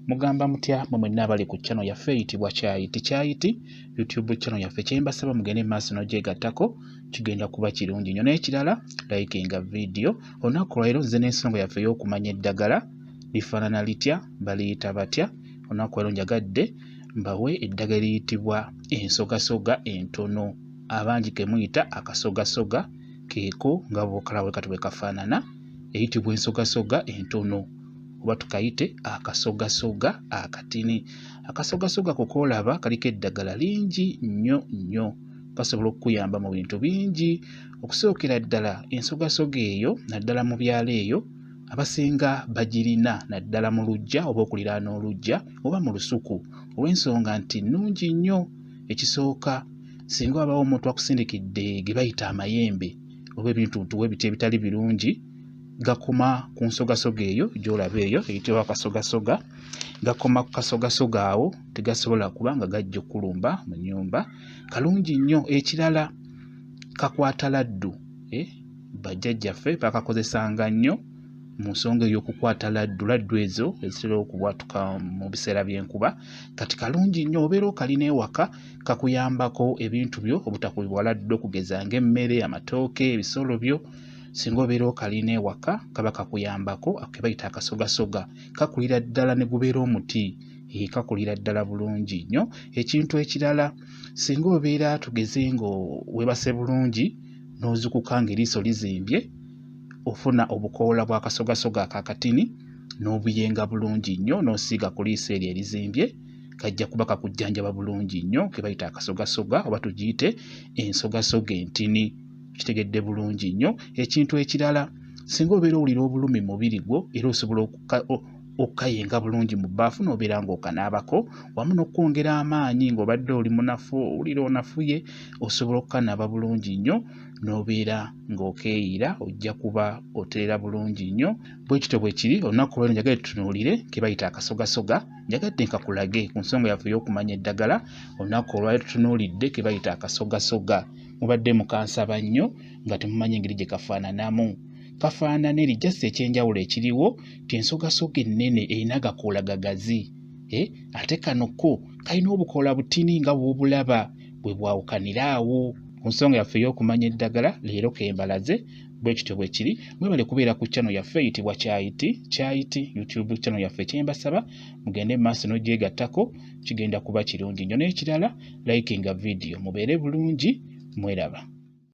Mugamba mutya mmwe mwenna abali ku channel yaffe eyitibwa Kyayiti YouTube channel yaffe kyembasaba mugende maaso n'ogyegattako kigenda kuba kirungi nnyo. N'ekirala likinga video. Olunaku lwa leero nze n'ensonga yaffe ey'okumanya eddagala lifaanana litya, baliyita batya. Olunaku lwa leero njagadde mbawe eddagala eriyitibwa ensogasoga entono, abangi ke muyita akasogasoga, keeko nga bw'okalaba kati bwe kafaanana, eyitibwa ensogasoga entono oba tukayite akasogasoga akatini. Akasogasoga koolaba kaliko eddagala lingi nnyo, kasobola okukuyamba mu bintu bingi. Okusookera ddala ensogasoga eyo naddala mu byalo eyo abasinga bagirina naddala mu luggya oba okuliraana oluggya oba mu lusuku olw'ensonga nti nnungi nnyo. Ekisooka, singa wabaawo omuntu akusindikidde ge bayita amayembe oba ebintu biti ebitali birungi, gakoma ku nsogasoga eyo gy'olaba eyo eyitibwa akasogasoga. Gakoma ku kasogasoga awo, tegasobola kuba nga gajja okulumba mu nnyumba. Kalungi nnyo. Ekirala, kakwata laddu. Bajjajjaffe bakakozesanga nnyo mu nsonga ey'okukwata laddu. Laddu ezo ezitera okubwatuka mu biseera by'enkuba. Kati kalungi nnyo, obeera okalina ewaka, kakuyambako ebintu byo obutakubibwa laddu, okugeza ng'emmere, amatooke, ebisolo byo. Singa obeera okalina ewaka kaba kakuyambako, ke bayita akasogasoga. Kakulira ddala ne gubeera omuti, kakulira ddala bulungi nnyo. Ekintu ekirala, singa obeera tugeze ng'owebase bulungi n'ozukuka ng'eriiso lizimbye, ofuna obukoola bw'akasogasoga akakatini n'obuyenga bulungi nnyo n'osiiga ku liiso eryo erizimbye, kajja kuba kakujjanjaba bulungi nnyo, ke bayita akasogasoga oba tugiyite ensogasoga entini. Kitegedde bulungi nnyo. Ekintu ekirala, singa obeera owulira obulumi mu mubiri gwo era osobola okukayenga bulungi mu bbaafu n'obeera ng'okanaabako wamu n'okwongera amaanyi ng'obadde oli munafu, owulira onafuye, osobola okukanaaba bulungi nnyo n'obeera ng'okeeyira, ojja kuba otereera bulungi nnyo. Bwe kityo bwe kiri. Olunaku lw'ero njagadde tutunuulire ke bayita akasogasoga, njagadde nkakulage ku nsonga yaffe ey'okumanya eddagala. Olunaku olwaleero tutunuulidde ke bayita akasogasoga. Mubadde mukansaba nnyo nga temumanyi engeri gye kafaananamu. Kafaanana eri just ekyenjawulo ekiriwo ti ensogasoga ennene erina agakoola gagazi, ate kano ko kalina obukoola butini nga bw'obulaba bwe bwawukanira awo. Ku nsonga yaffe ey'okumanya eddagala leero kembalaze. Bwe kityo bwe kiri. Mwebale kubeera ku channel yaffe eyitibwa Kyayiti YouTube channel yaffe. Kyembasaba mugende maaso n'ogyegattako, kigenda kuba kirungi nnyo. N'ekirala likinga video. Mubeere bulungi, mweraba.